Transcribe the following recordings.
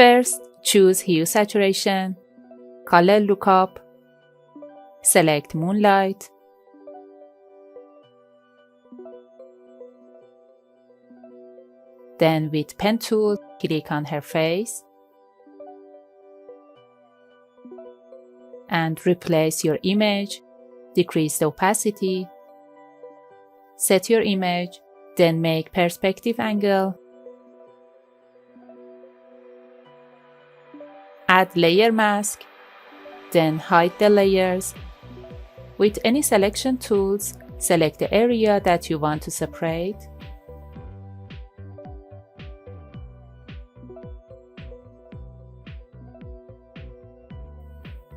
First, choose Hue Saturation, Color Lookup, select Moonlight, then with Pen tool, click on her face and replace your image. Decrease the opacity, set your image, then make perspective angle, add layer mask, then hide the layers. With any selection tools, select the area that you want to separate.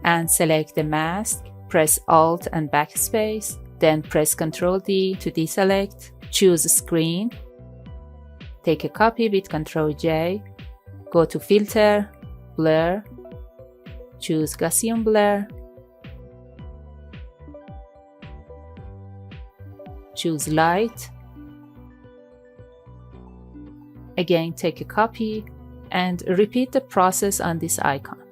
And select the mask, press Alt and Backspace, then press Ctrl D to deselect. Choose Screen, take a copy with Ctrl J, go to Filter, Blur, choose Gaussian Blur, choose Light, again take a copy and repeat the process on this icon.